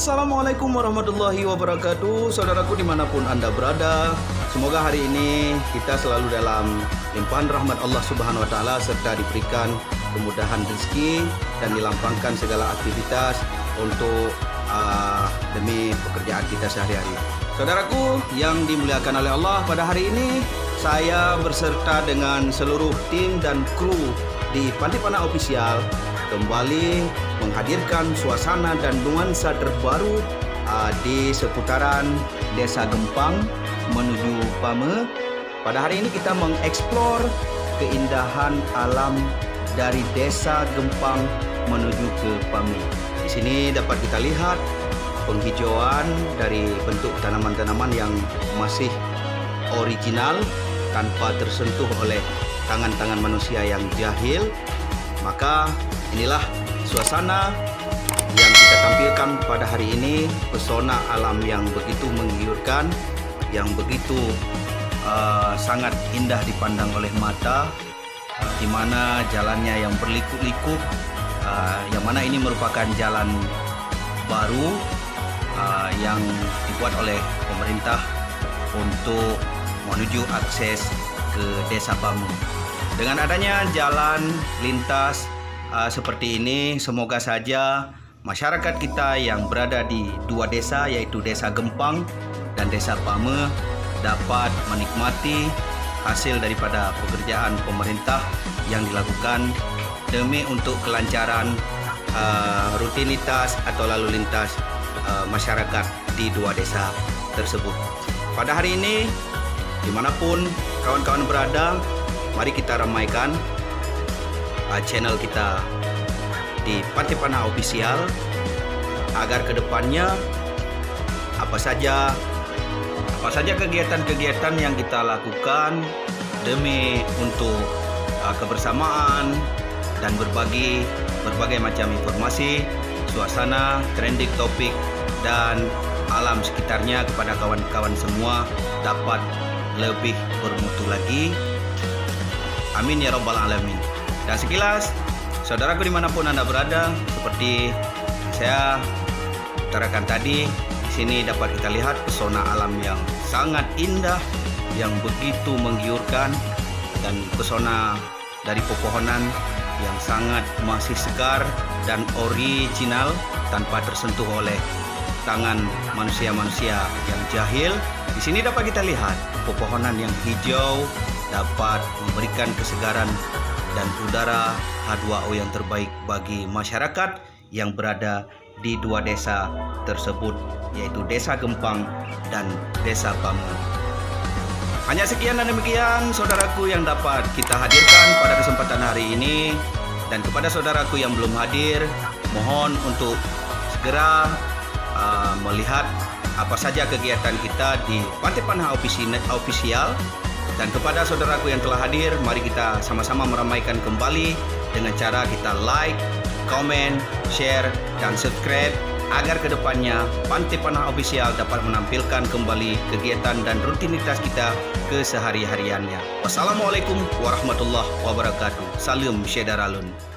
Assalamualaikum warahmatullahi wabarakatuh. Saudaraku dimanapun Anda berada, semoga hari ini kita selalu dalam limpahan rahmat Allah Subhanahu wa Ta'ala, serta diberikan kemudahan rezeki dan dilapangkan segala aktivitas untuk demi pekerjaan kita sehari-hari. Saudaraku yang dimuliakan oleh Allah, pada hari ini saya berserta dengan seluruh tim dan kru di Pantai Panah Official kembali menghadirkan suasana dan nuansa terbaru di seputaran Desa Gempang menuju Pame. Pada hari ini kita mengeksplor keindahan alam dari Desa Gempang menuju ke Pame. Di sini dapat kita lihat penghijauan dari bentuk tanaman-tanaman yang masih original tanpa tersentuh oleh tangan-tangan manusia yang jahil. Maka inilah suasana yang kita tampilkan pada hari ini, pesona alam yang begitu menggiurkan, yang begitu sangat indah dipandang oleh mata, di mana jalannya yang berliku-liku, yang mana ini merupakan jalan baru yang dibuat oleh pemerintah untuk menuju akses ke Desa Pame. Dengan adanya jalan lintas seperti ini, semoga saja masyarakat kita yang berada di dua desa, yaitu Desa Gempang dan Desa Pame, dapat menikmati hasil daripada pekerjaan pemerintah yang dilakukan demi untuk kelancaran rutinitas atau lalu lintas masyarakat di dua desa tersebut. Pada hari ini, dimanapun kawan-kawan berada, mari kita ramaikan channel kita di Pantai Panah Official agar kedepannya apa saja kegiatan-kegiatan yang kita lakukan demi untuk kebersamaan dan berbagi berbagai macam informasi, suasana, trending topik dan alam sekitarnya kepada kawan-kawan semua dapat lebih bermutu lagi. Amin ya rabbal alamin. Dan sekilas, saudaraku dimanapun Anda berada, seperti saya utarakan tadi, di sini dapat kita lihat pesona alam yang sangat indah, yang begitu menggiurkan, dan pesona dari pepohonan yang sangat masih segar dan original tanpa tersentuh oleh tangan manusia-manusia yang jahil. Di sini dapat kita lihat pepohonan yang hijau dapat memberikan kesegaran dan udara H2O yang terbaik bagi masyarakat yang berada di dua desa tersebut, yaitu Desa Gempang dan Desa Pame. Hanya sekian dan demikian saudaraku yang dapat kita hadirkan pada kesempatan hari ini. Dan kepada saudaraku yang belum hadir, mohon untuk segera melihat apa saja kegiatan kita di Pantai Panah Official. Dan kepada saudaraku yang telah hadir, mari kita sama-sama meramaikan kembali dengan cara kita like, komen, share, dan subscribe agar kedepannya Pantai Panah Official dapat menampilkan kembali kegiatan dan rutinitas kita kesehari-hariannya. Wassalamualaikum warahmatullahi wabarakatuh. Salam Syedaralun.